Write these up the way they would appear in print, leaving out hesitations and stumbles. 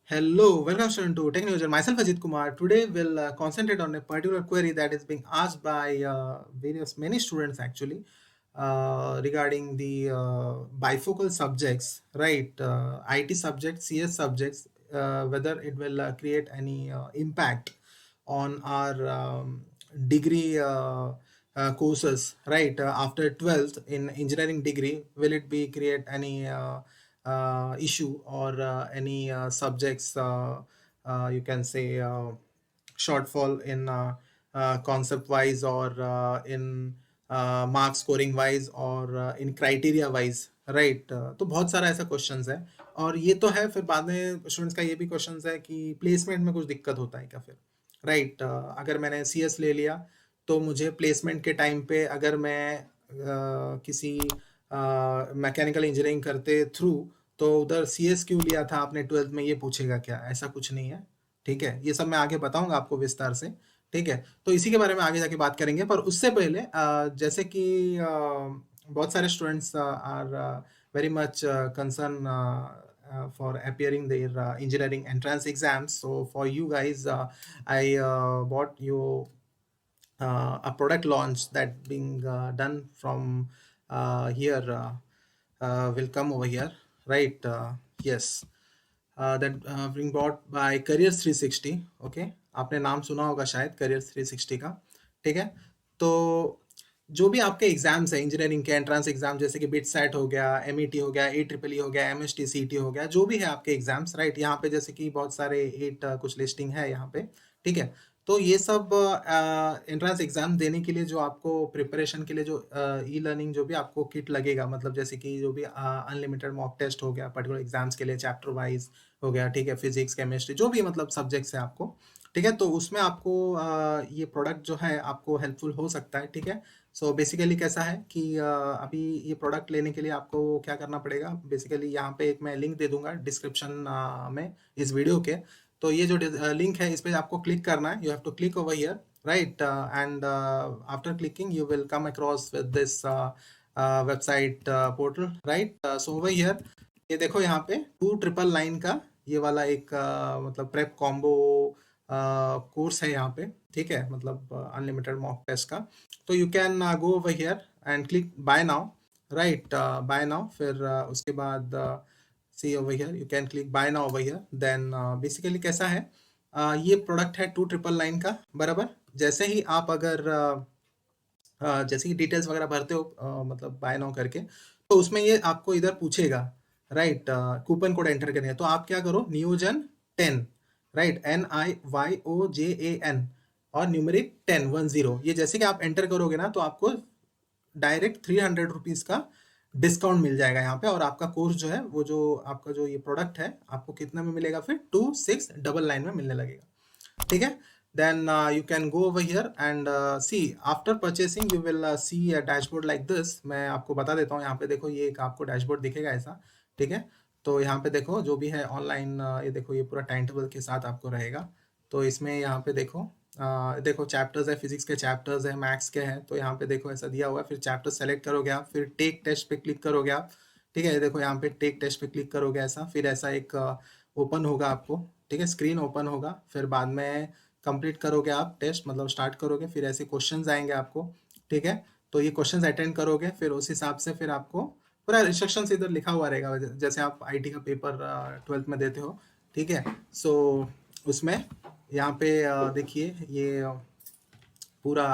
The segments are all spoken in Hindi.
Hello, welcome student to Tech News. Myself Ajit Kumar. Today we'll concentrate on a particular query that is being asked by many students actually regarding the bifocal subjects, right? IT subjects, CS subjects, whether it will create any impact on our degree courses, right? After 12th in engineering degree, will it be create any issue or any subjects you can say shortfall in concept wise or in marks scoring wise और इन क्राइटेरिया वाइज राइट तो बहुत सारा ऐसा क्वेश्चंस है और ये तो है फिर बाद में स्टूडेंट्स का ये भी क्वेश्चंस है कि प्लेसमेंट में कुछ दिक्कत होता है क्या फिर राइट अगर मैंने सीएस ले लिया तो मुझे प्लेसमेंट के टाइम पे अगर मैं किसी मैकेनिकल इंजीनियरिंग करते थ्रू तो उधर सीएस क्यों लिया था आपने 12th में ये पूछेगा क्या ऐसा कुछ नहीं है ठीक है ये सब मैं आगे बताऊंगा आपको विस्तार से ठीक है तो इसी के बारे में आगे जाके बात करेंगे पर उससे पहले जैसे कि बहुत सारे students are very much concern for appearing their engineering entrance exams. So for you guys, I bought you a product launch that being done from here will come over here, right? Yes. That being bought by Careers 360. Okay, आपने नाम सुना होगा शायद Careers 360 का ठीक है तो जो भी आपके एग्जाम्स है इंजीनियरिंग के एंट्रेंस एग्जाम जैसे कि बिट सेट हो गया एमईटी हो गया एट्रिपल हो गया एमएसटी सीटी हो गया जो भी है आपके एग्जाम्स राइट यहाँ पे जैसे कि बहुत सारे 8 कुछ लिस्टिंग है यहाँ पे ठीक है तो ये सब एंट्रेंस एग्जाम देने के लिए जो आपको प्रिपरेशन के लिए जो ई लर्निंग जो भी आपको किट लगेगा मतलब जैसे कि जो भी अनलिमिटेड मॉक टेस्ट हो गया पर्टिकुलर एग्जाम्स के लिए चैप्टर वाइज हो गया ठीक है फिजिक्स केमिस्ट्री जो भी मतलब सब्जेक्ट्स है आपको ठीक है तो उसमें आपको ये प्रोडक्ट जो है आपको हेल्पफुल हो सकता है ठीक है सो बेसिकली कैसा है कि अभी ये प्रोडक्ट लेने के लिए आपको क्या करना पड़ेगा बेसिकली यहाँ पे एक मैं लिंक दे दूंगा डिस्क्रिप्शन में इस वीडियो के तो ये जो लिंक है इस पे आपको क्लिक करना है you have to click over here right and after clicking you will come across with this website portal right so over here ये देखो यहाँ पे 2999 का ये वाला एक मतलब प्रेप कॉम्बो कोर्स है यहाँ पे ठीक है मतलब अनलिमिटेड मॉक टेस्ट का तो you can go over here and click buy now right buy now फिर उसके बाद see over here you can click buy now over here then basically कैसा है ये प्रोडक्ट है 2999 का बराबर जैसे ही आप अगर जैसे कि डिटेल्स वगैरह भरते हो मतलब बाय नाउ करके तो उसमें ये आपको इधर पूछेगा राइट कूपन कोड एंटर करने तो आप क्या करो नियोजन 10 राइट NIYOJAN और न्यूमेरिक 10 ये जैसे कि आप एंटर करोगे ना तो आपको डायरेक्ट 300 रुपीज का डिस्काउंट मिल जाएगा यहाँ पे और आपका कोर्स जो है वो जो आपका जो ये प्रोडक्ट है आपको कितना में मिलेगा फिर 2699 में मिलने लगेगा ठीक है then you can go over here and see after purchasing you will see a dashboard like this मैं आपको बता देता हूँ यहाँ पे देखो ये एक आपको डैशबोर्ड दिखेगा ऐसा ठीक है तो यहाँ पे देखो जो भी है ऑनलाइन ये देखो ये पूरा टाइम टेबल के साथ आपको रहेगा तो इसमें यहाँ पे देखो देखो चैप्टर्स है फिजिक्स के चैप्टर्स है मैथ्स के हैं तो यहाँ पे देखो ऐसा दिया हुआ है फिर चैप्टर सेलेक्ट करोगे आप फिर टेक टेस्ट पे क्लिक करोगे आप ठीक है देखो यहाँ पे टेक टेस्ट पे क्लिक करोगे ऐसा फिर ऐसा एक ओपन होगा आपको ठीक है स्क्रीन ओपन होगा फिर बाद में कंप्लीट करोगे आप टेस्ट मतलब स्टार्ट करोगे फिर ऐसे क्वेश्चंस आएंगे आपको ठीक है तो ये क्वेश्चंस अटेंड करोगे फिर उस हिसाब से फिर आपको पूरा इंस्ट्रक्शंस इधर लिखा हुआ रहेगा जैसे आप आईटी का पेपर 12th में देते हो ठीक है सो उसमें यहाँ पे देखिए ये पूरा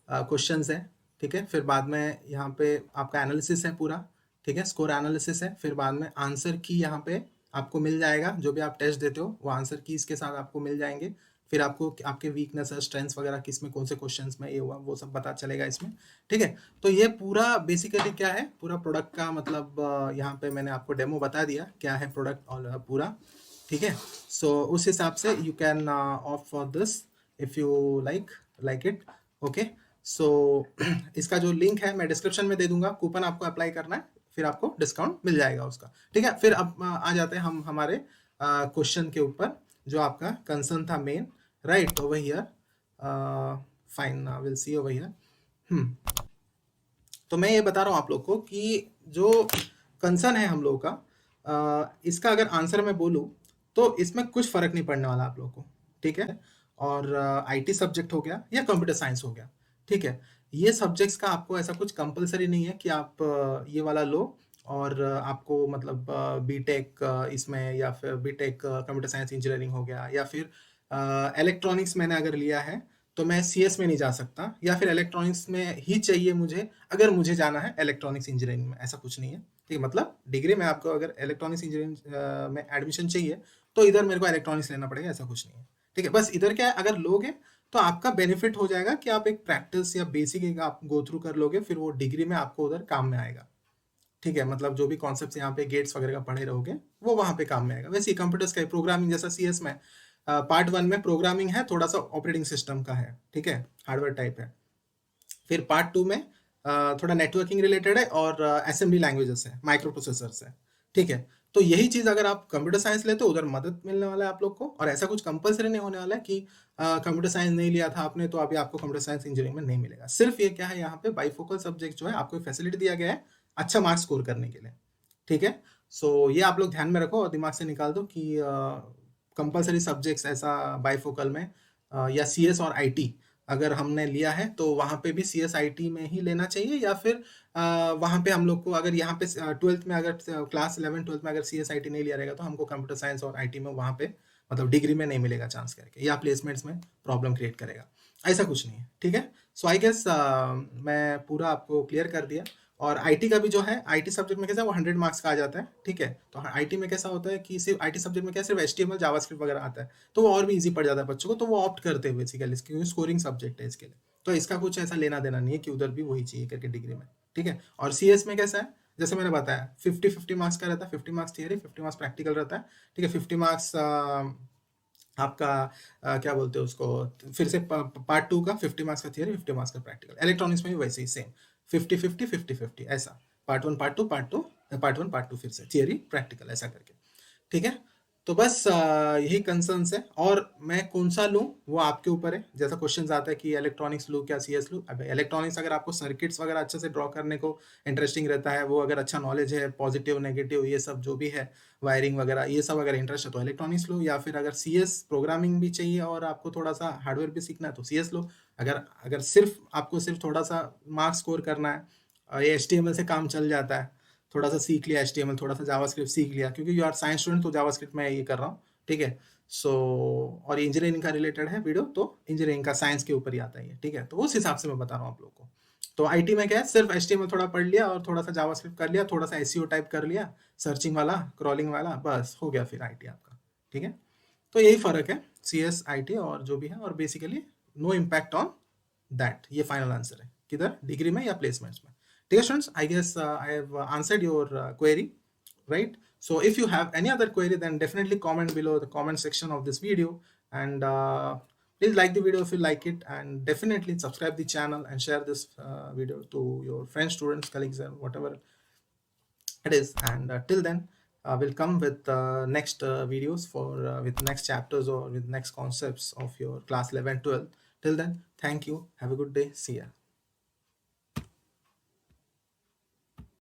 क्वेश्चंस है ठीक है फिर बाद में यहाँ पे आपका एनालिसिस है पूरा ठीक है स्कोर एनालिसिस है फिर बाद में आंसर की यहाँ पे आपको मिल जाएगा जो भी आप टेस्ट देते हो वो आंसर की इसके साथ आपको मिल जाएंगे फिर आपको आपके वीकनेस स्ट्रेंथ्स वगैरह किस में कौन से क्वेश्चंस में ये हुआ वो सब पता चलेगा इसमें ठीक है तो ये पूरा बेसिकली क्या है पूरा प्रोडक्ट का मतलब यहाँ पे मैंने आपको डेमो बता दिया क्या है प्रोडक्ट पूरा ठीक है सो उस हिसाब से you can of for this if you like it okay so इसका जो लिंक है मैं डिस्क्रिप्शन में दे दूंगा कूपन आपको अप्लाई करना है फिर आपको डिस्काउंट मिल जाएगा उसका ठीक है फिर अब आ जाते हैं हम हमारे क्वेश्चन के ऊपर जो आपका कंसर्न था main right over here fine will see over here तो मैं ये बता रहा हूँ आप लोग को कि जो कंसर्न है हम लोग का इसका अगर आंसर मैं बोलूँ तो इसमें कुछ फ़र्क नहीं पड़ने वाला आप लोगों को, ठीक है? और आईटी सब्जेक्ट हो गया या कंप्यूटर साइंस हो गया, ठीक है? ये सब्जेक्ट्स का आपको ऐसा कुछ कंपल्सरी नहीं है कि आप ये वाला लो और आपको मतलब बीटेक इसमें या फिर बीटेक कंप्यूटर साइंस इंजीनियरिंग हो गया या फिर इलेक्ट्रॉनिक्स मैंने अगर लिया है, तो मैं सीएस में नहीं जा सकता या फिर इलेक्ट्रॉनिक्स में ही चाहिए मुझे, अगर मुझे जाना है इलेक्ट्रॉनिक्स इंजीनियरिंग में, ऐसा कुछ नहीं है, ठीक है? मतलब डिग्री में आपको अगर इलेक्ट्रॉनिक्स इंजीनियरिंग में एडमिशन चाहिए, तो इधर मेरे को इलेक्ट्रॉनिक्स लेना पड़ेगा, ऐसा कुछ नहीं है, ठीक है? बस इधर क्या है, अगर लोगे तो आपका बेनिफिट हो जाएगा कि आप एक प्रैक्टिस या बेसिक एक आप गो थ्रू कर लोगे, फिर वो डिग्री में आपको उधर काम में आएगा, ठीक है? मतलब जो भी कॉन्सेप्ट्स यहाँ पे गेट्स वगैरह का पढ़े रहोगे, वो वहाँ पे काम में आएगा। वैसे ही कंप्यूटर्स का प्रोग्रामिंग जैसा सीएस में पार्ट 1 में प्रोग्रामिंग है, थोड़ा सा ऑपरेटिंग सिस्टम का है, ठीक है? हार्डवेयर टाइप है। फिर पार्ट 2 में थोड़ा नेटवर्किंग रिलेटेड है और असेंबली लैंग्वेजेस है, माइक्रो प्रोसेसर्स है, ठीक है? तो यही चीज़ अगर आप कंप्यूटर साइंस लेते हो, उधर मदद मिलने वाला है आप लोग को, और ऐसा कुछ कंपल्सरी नहीं होने वाला है कि कंप्यूटर साइंस नहीं लिया था आपने तो अभी आपको कंप्यूटर साइंस इंजीनियरिंग में नहीं मिलेगा। सिर्फ ये क्या है, यहाँ पे बाइफोकल सब्जेक्ट जो है आपको फैसिलिटी दिया गया है अच्छा मार्क्स स्कोर करने के लिए, ठीक है? सो ये आप लोग ध्यान में रखो और दिमाग से निकाल दो कि कंपल्सरी सब्जेक्ट्स ऐसा बाइफोकल में या सीएस और आईटी अगर हमने लिया है तो वहाँ पे भी सी एस आई टी में ही लेना चाहिए, या फिर वहाँ पे हम लोग को अगर यहाँ पे ट्वेल्थ में अगर क्लास 11 12 में अगर सी एस आई टी नहीं लिया रहेगा तो हमको कंप्यूटर साइंस और आई टी में वहाँ पे मतलब डिग्री में नहीं मिलेगा चांस करके, या प्लेसमेंट्स में प्रॉब्लम क्रिएट करेगा, ऐसा कुछ नहीं है, ठीक है? सो आई गेस मैं पूरा आपको क्लियर कर दिया। और आईटी का भी जो है, आईटी सब्जेक्ट में कैसा है, वो 100 मार्क्स का आ जाता है, ठीक है? तो आईटी में कैसा होता है कि सिर्फ आईटी सब्जेक्ट में क्या सिर्फ एचटीएमएल जावास्क्रिप्ट वगैरह आता है, तो वो और भी इजी पड़ जाता है बच्चों को, तो वो ऑप्ट करते हैं बेसिकली, क्योंकि स्कोरिंग सब्जेक्ट है इसके लिए। तो इसका कुछ ऐसा लेना देना नहीं है कि उधर भी वही चाहिए करके डिग्री में, ठीक है? और सीएस में कैसा है, जैसे मैंने बताया 50-50 मार्क्स का रहता है, 50 मार्क्स थियरी, 50 मार्क्स प्रैक्टिकल रहता है, ठीक है? 50 मार्क्स आपका क्या बोलते हैं उसको, फिर से पार्ट 2 का 50 मार्क्स का थियरी, 50 मार्क्स का प्रैक्टिकल। इलेक्ट्रॉनिक्स में भी वैसे ही सेम 50-50 ऐसा, पार्ट 1 पार्ट 2 पार्ट 1 पार्ट 2 फिर से थियरी प्रैक्टिकल ऐसा करके, ठीक है? तो बस यही कंसर्न्स है, और मैं कौन सा लूँ वो आपके ऊपर है। जैसा क्वेश्चन आता है कि इलेक्ट्रॉनिक्स लूँ क्या सीएस लूँ, अब इलेक्ट्रॉनिक्स अगर आपको सर्किट्स वगैरह अच्छे से ड्रॉ करने को इंटरेस्टिंग रहता है, वो अगर अच्छा नॉलेज है, पॉजिटिव नेगेटिव ये सब जो भी है, वायरिंग वगैरह ये सब अगर इंटरेस्ट है तो इलेक्ट्रॉनिक्स लो, या फिर अगर सीएस प्रोग्रामिंग भी चाहिए और आपको थोड़ा सा हार्डवेयर भी सीखना है तो सीएस लो। अगर अगर सिर्फ आपको सिर्फ थोड़ा सा मार्क्स स्कोर करना है, ये एचटीएमएल से काम चल जाता है, थोड़ा सा सीख लिया एचटीएमएल, थोड़ा सा जावास्क्रिप्ट सीख लिया, क्योंकि यू आर साइंस स्टूडेंट तो जावास्क्रिप्ट में ये कर रहा हूँ, ठीक है? सो और इंजीनियरिंग का रिलेटेड है वीडियो, तो इंजीनियरिंग का साइंस के ऊपर ही आता है, ठीक है? तो उस हिसाब से मैं बता रहा हूँ आप लोग को। तो आईटी में क्या है, सिर्फ एचटीएमएल थोड़ा पढ़ लिया और थोड़ा सा जावास्क्रिप्ट कर लिया, थोड़ा सा एसईओ टाइप कर लिया, सर्चिंग वाला, क्रॉलिंग वाला, बस हो गया फिर आईटी आपका, ठीक है? तो यही फर्क है सीएस आईटी और जो भी है, और basically no impact on that, ये फाइनल आंसर है, किधर, डिग्री में या प्लेसमेंट्स में, ठीक है students? I guess I have answered your query, right? So if you have any other query, then definitely comment below the comment section of this video, and please like the video if you like it, and definitely subscribe the channel and share this video to your friends, students, colleagues, and whatever it is. And till then, we'll come with next videos for with next chapters or with next concepts of your class 11 12. Till then, thank you, have a good day, see ya.